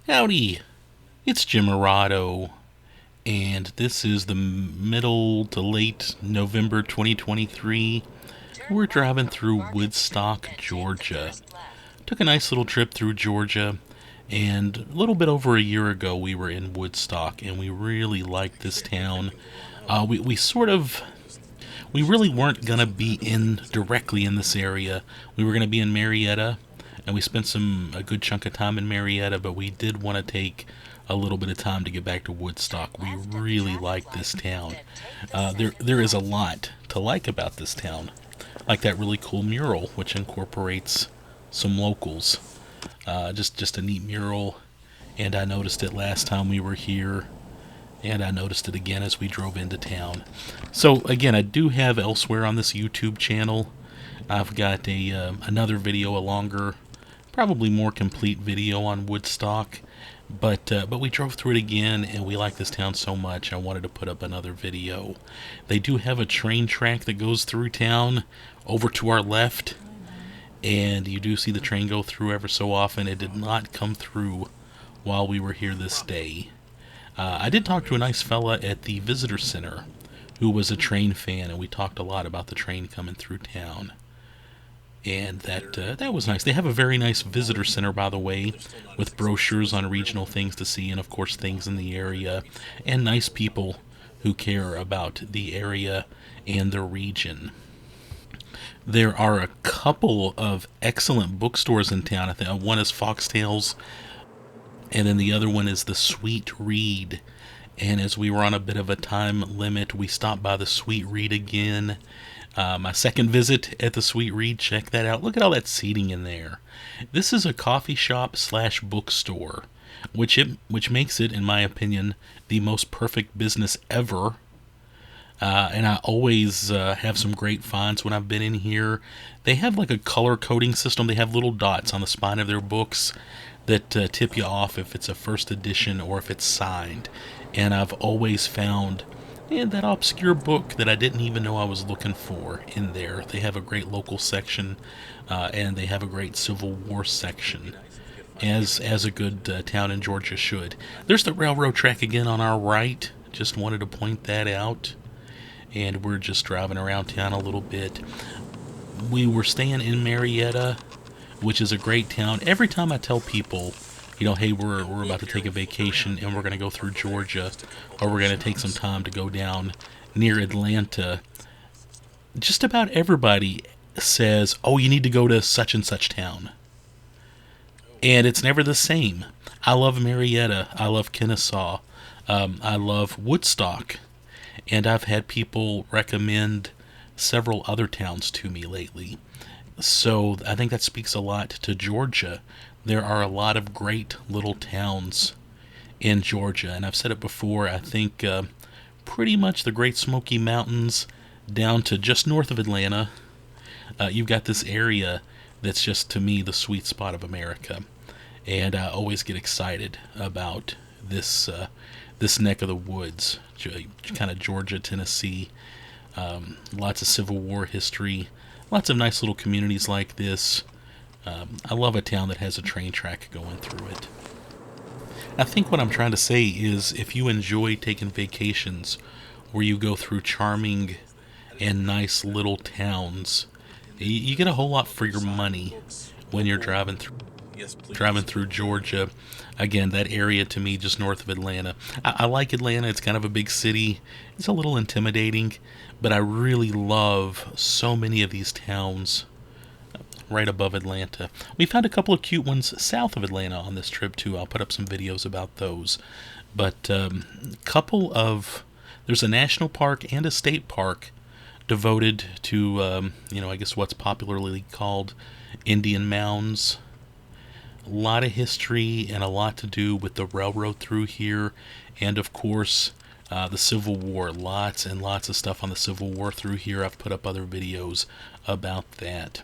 Howdy, it's Jim Morado, and this is the middle to late November 2023. We're driving through Woodstock, Georgia. Took a nice little trip through Georgia, and a little bit over a year ago we were in Woodstock, and we really liked this town. We really weren't gonna be in directly in this area. We were gonna be in Marietta, and we spent a good chunk of time in Marietta, but we did want to take a little bit of time to get back to Woodstock. We really like this town. There is a lot to like about this town, like that really cool mural which incorporates some locals. Just a neat mural, and I noticed it last time we were here, and I noticed it again as we drove into town. So again, I do have elsewhere on this YouTube channel. I've got another video, a longer, probably more complete video on Woodstock, but we drove through it again, and we like this town so much I wanted to put up another video. They do have a train track that goes through town over to our left, and you do see the train go through ever so often. It did not come through while we were here this day. I did talk to a nice fella at the visitor center who was a train fan, and we talked a lot about the train coming through town. And that was nice. They have a very nice visitor center, by the way, with brochures on regional things to see, and of course things in the area, and nice people who care about the area and the region. There are a couple of excellent bookstores in town. I think one is Foxtails, and then the other one is the Sweet Read. And as we were on a bit of a time limit, we stopped by the Sweet Read again. My second visit at the Sweet Read, check that out. Look at all that seating in there. This is a coffee shop slash bookstore, which makes it, in my opinion, the most perfect business ever. And I always have some great finds when I've been in here. They have like a color coding system. They have little dots on the spine of their books that tip you off if it's a first edition or if it's signed. And I've always found that obscure book that I didn't even know I was looking for in there. They have a great local section, and they have a great Civil War section, as a good town in Georgia should. There's the railroad track again on our right. Just wanted to point that out. And we're just driving around town a little bit. We were staying in Marietta, which is a great town. Every time I tell people, hey, we're about to take a vacation and we're going to go through Georgia, or we're going to take some time to go down near Atlanta, just about everybody says, oh, you need to go to such and such town. And it's never the same. I love Marietta. I love Kennesaw. I love Woodstock. And I've had people recommend several other towns to me lately. So I think that speaks a lot to Georgia. There are a lot of great little towns in Georgia. And I've said it before, I think pretty much the Great Smoky Mountains down to just north of Atlanta, you've got this area that's just, to me, the sweet spot of America. And I always get excited about this neck of the woods, kind of Georgia, Tennessee. Lots of Civil War history, lots of nice little communities like this. I love a town that has a train track going through it. I think what I'm trying to say is, if you enjoy taking vacations where you go through charming and nice little towns, you get a whole lot for your money when you're driving through Georgia. Again, that area to me just north of Atlanta. I like Atlanta. It's kind of a big city. It's a little intimidating, but I really love so many of these towns right above Atlanta. We found a couple of cute ones south of Atlanta on this trip too. I'll put up some videos about those. But there's a national park and a state park devoted to I guess what's popularly called Indian mounds. A lot of history and a lot to do with the railroad through here, and of course the Civil War. Lots and lots of stuff on the Civil War through here. I've put up other videos about that.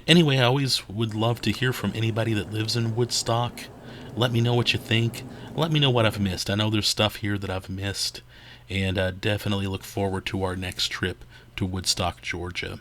Anyway, I always would love to hear from anybody that lives in Woodstock. Let me know what you think. Let me know what I've missed. I know there's stuff here that I've missed, and I definitely look forward to our next trip to Woodstock, Georgia.